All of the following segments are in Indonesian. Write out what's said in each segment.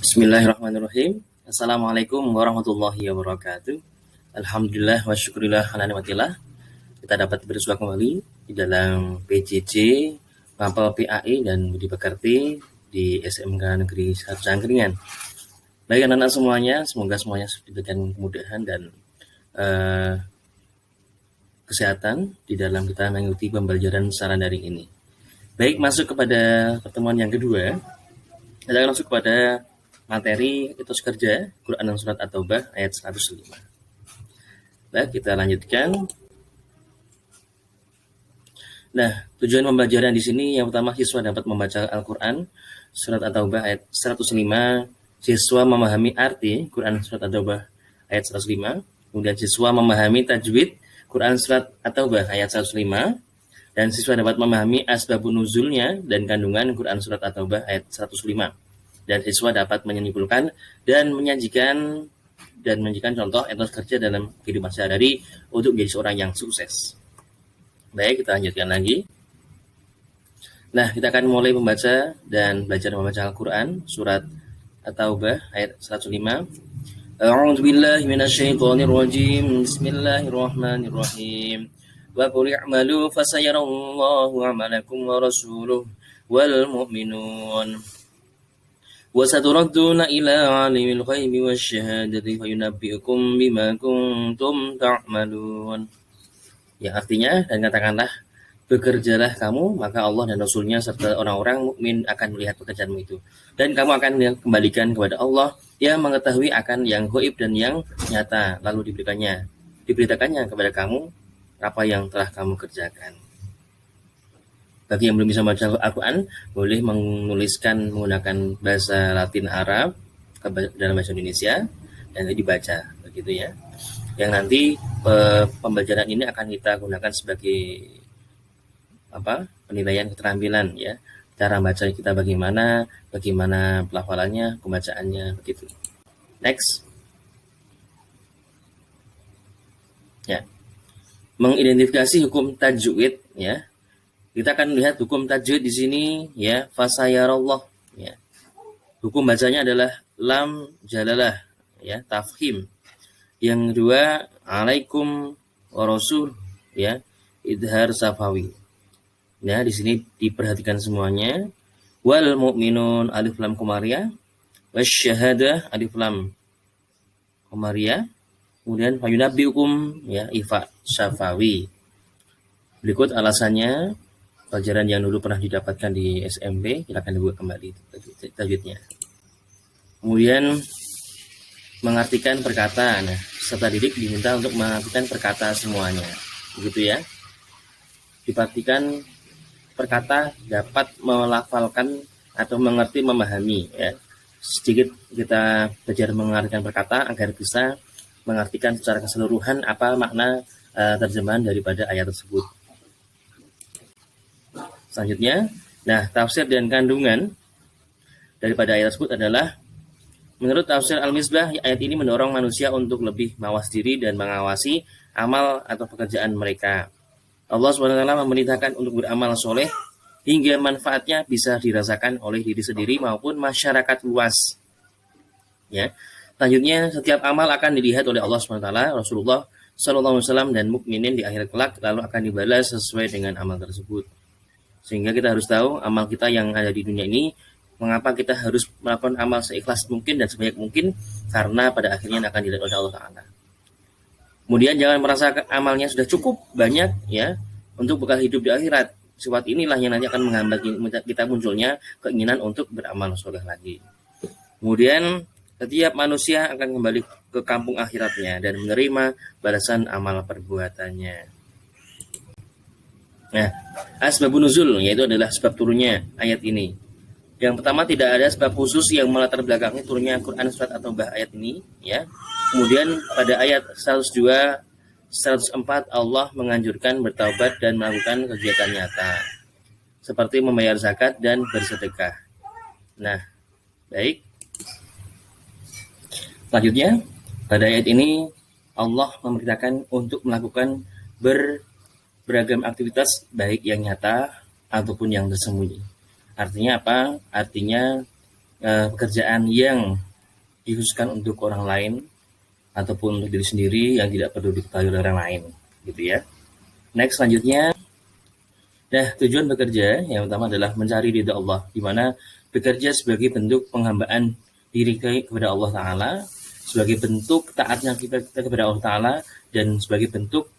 Bismillahirrahmanirrahim. Assalamualaikum warahmatullahi wabarakatuh. Alhamdulillah wa syukurillah ala nikmatillah. Kita dapat bersua kembali di dalam PJJ Mapel PAI dan Budi Pekerti di SMK Negeri 1 Angkringan. Baik anak-anak semuanya, semoga semuanya diberikan kemudahan dan kesehatan di dalam kita mengikuti pembelajaran secara daring ini. Baik, masuk kepada pertemuan yang kedua. Kita akan masuk kepada materi etos kerja Quran dan Surat At-Taubah ayat 105. Baik, kita lanjutkan. Nah, tujuan pembelajaran di sini yang pertama siswa dapat membaca Al-Quran Surat At-Taubah ayat 105. Siswa memahami arti Quran Surat At-Taubah ayat 105. Kemudian siswa memahami tajwid Quran Surat At-Taubah ayat 105. Dan siswa dapat memahami asbabun nuzulnya dan kandungan Quran Surat At-Taubah ayat 105. Dan siswa dapat menyimpulkan dan menyajikan contoh etos kerja dalam kehidupan sehari-hari untuk menjadi seorang yang sukses. Baik, kita lanjutkan lagi. Nah, kita akan mulai membaca dan belajar membaca Al-Quran surat At-Taubah ayat 105. A'udzu billahi minasyaitonir rajim. Bismillahirrahmanirrahim. Wa qul i'malu fasayarallahu 'amalakum wa rasuluhu wal mu'minun. وَسَتُرَدُّونَ إِلَى عَالِمِ الْغَيْبِ وَالشَّهَادَةِ فَيُنَبِّئُكُم بِمَا كُنتُمْ تَعْمَلُونَ. Yang artinya, dan katakanlah, bekerjalah kamu, maka Allah dan Rasulnya serta orang-orang mukmin akan melihat pekerjaanmu itu. Dan kamu akan kembalikan kepada Allah yang mengetahui akan yang gaib dan yang nyata, lalu diberitakannya kepada kamu apa yang telah kamu kerjakan. Bagi yang belum bisa membaca Al-Quran, boleh menuliskan menggunakan bahasa Latin Arab dalam bahasa Indonesia dan dibaca, begitu ya. Yang nanti pembelajaran ini akan kita gunakan sebagai penilaian keterampilan ya. Cara baca kita bagaimana pelafalannya, pembacaannya, begitu. Next. Ya. Mengidentifikasi hukum tajwid ya. Kita akan lihat hukum tajwid di sini ya, fasayarallah ya. Hukum bacanya adalah lam jalalah ya, tafkhim. Yang kedua alaikum wa rasul ya, idhar safawi. Ya, di sini diperhatikan semuanya. Wal mu'minun alif lam komariah, wasyahadah alif lam komariah. Kemudian fayunabbiukum ya, ifa safawi. Berikut alasannya. Pelajaran yang dulu pernah didapatkan di SMP, silakan dibuka kembali tajwidnya. Kemudian mengartikan perkata. Nah, peserta didik diminta untuk mengartikan perkata semuanya, begitu ya. Diperhatikan perkata dapat melafalkan atau mengerti, memahami ya. Sedikit kita belajar mengartikan perkata agar bisa mengartikan secara keseluruhan apa makna terjemahan daripada ayat tersebut. Selanjutnya, nah tafsir dan kandungan daripada ayat tersebut adalah menurut tafsir Al-Misbah, ayat ini mendorong manusia untuk lebih mawas diri dan mengawasi amal atau pekerjaan mereka. Allah SWT memerintahkan untuk beramal soleh hingga manfaatnya bisa dirasakan oleh diri sendiri maupun masyarakat luas. Ya. Selanjutnya, setiap amal akan dilihat oleh Allah SWT, Rasulullah SAW dan mukminin di akhir kelak, lalu akan dibalas sesuai dengan amal tersebut. Sehingga kita harus tahu amal kita yang ada di dunia ini, mengapa kita harus melakukan amal seikhlas mungkin dan sebanyak mungkin, karena pada akhirnya akan dilihat oleh Allah Ta'ala. Kemudian jangan merasa amalnya sudah cukup banyak ya untuk bekal hidup di akhirat. Sifat inilah yang nanti akan menghambat kita munculnya keinginan untuk beramal soleh lagi. Kemudian setiap manusia akan kembali ke kampung akhiratnya dan menerima balasan amal perbuatannya. Nah, asbabun nuzul yaitu adalah sebab turunnya ayat ini. Yang pertama, tidak ada sebab khusus yang melatar belakangi turunnya Quran Surat At-Taubah ayat ini ya. Kemudian pada ayat 102, 104 Allah menganjurkan bertaubat dan melakukan kegiatan nyata seperti membayar zakat dan bersedekah. Nah, baik. Selanjutnya, pada ayat ini Allah memerintahkan untuk melakukan beragam aktivitas baik yang nyata ataupun yang tersembunyi. Artinya apa? Artinya pekerjaan yang dikhususkan untuk orang lain ataupun untuk diri sendiri yang tidak perlu diketahui oleh orang lain, gitu ya. Next, selanjutnya, nah, tujuan bekerja yang utama adalah mencari ridha Allah, di mana bekerja sebagai bentuk penghambaan diri kepada Allah Ta'ala, sebagai bentuk taatnya kita kepada Allah Ta'ala, dan sebagai bentuk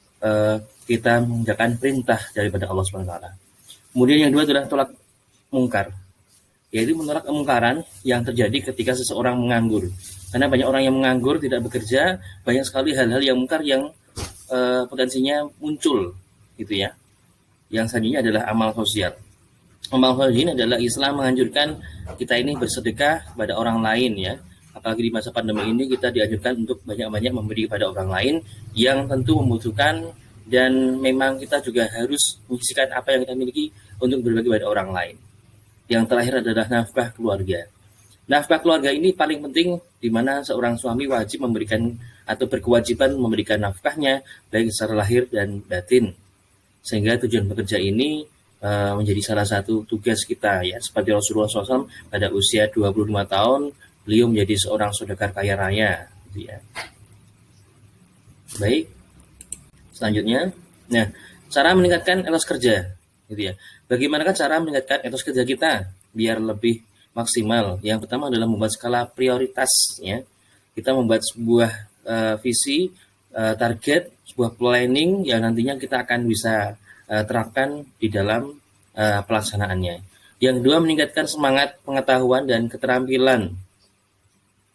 kita mengerjakan perintah daripada Allah Subhanahu Wa Ta'ala. Kemudian yang kedua adalah tolak mungkar, yaitu menolak kemungkaran yang terjadi ketika seseorang menganggur. Karena banyak orang yang menganggur, tidak bekerja, banyak sekali hal-hal yang mungkar yang potensinya muncul, gitu ya. Yang selanjutnya adalah amal sosial. Amal sosial ini adalah Islam menganjurkan kita ini bersedekah kepada orang lain, ya. Apalagi di masa pandemi ini kita dianjurkan untuk banyak-banyak memberi kepada orang lain yang tentu membutuhkan, dan memang kita juga harus mengisikan apa yang kita miliki untuk berbagi kepada orang lain. Yang terakhir adalah nafkah keluarga. Nafkah keluarga ini paling penting, di mana seorang suami wajib memberikan atau berkewajiban memberikan nafkahnya baik secara lahir dan batin. Sehingga tujuan bekerja ini menjadi salah satu tugas kita, ya. Seperti Rasulullah SAW pada usia 25 tahun beliau menjadi seorang saudagar kaya raya, gitu ya. Baik, selanjutnya, nah, cara meningkatkan etos kerja, gitu ya. Bagaimanakah cara meningkatkan etos kerja kita biar lebih maksimal? Yang pertama adalah membuat skala prioritas, ya. Kita membuat sebuah visi, target, sebuah planning yang nantinya kita akan bisa terapkan di dalam pelaksanaannya. Yang kedua, meningkatkan semangat, pengetahuan, dan keterampilan,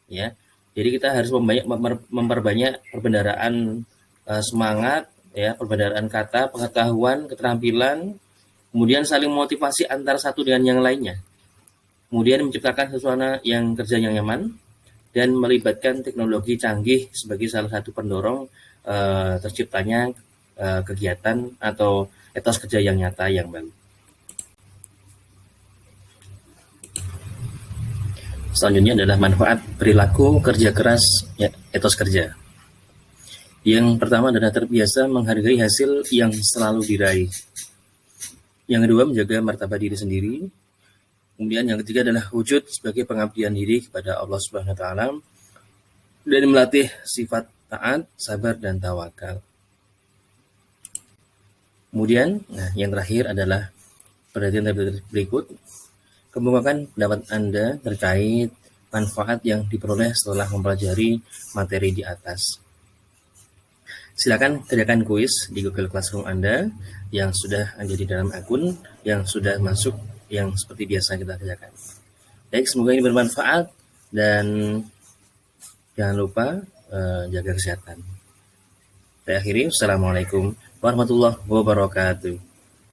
ya. Jadi kita harus memperbanyak perbendaharaan semangat, ya, perbendaharaan kata, pengetahuan, keterampilan, kemudian saling motivasi antara satu dengan yang lainnya. Kemudian menciptakan suasana yang kerja yang nyaman, dan melibatkan teknologi canggih sebagai salah satu pendorong terciptanya kegiatan atau etos kerja yang nyata yang baru. Selanjutnya adalah manfaat perilaku kerja keras, ya, etos kerja. Yang pertama adalah terbiasa menghargai hasil yang selalu diraih. Yang kedua, menjaga martabat diri sendiri. Kemudian yang ketiga adalah wujud sebagai pengabdian diri kepada Allah Subhanahu Wa Ta'ala, dan melatih sifat taat, sabar, dan tawakal. Kemudian, nah, yang terakhir adalah perhatian berikut. Kemukakan pendapat Anda terkait manfaat yang diperoleh setelah mempelajari materi di atas. Silakan kerjakan kuis di Google Classroom Anda yang sudah ada di dalam akun, yang sudah masuk, yang seperti biasa kita kerjakan. Baik, semoga ini bermanfaat, dan jangan lupa jaga kesehatan. Saya akhiri, Assalamualaikum warahmatullahi wabarakatuh.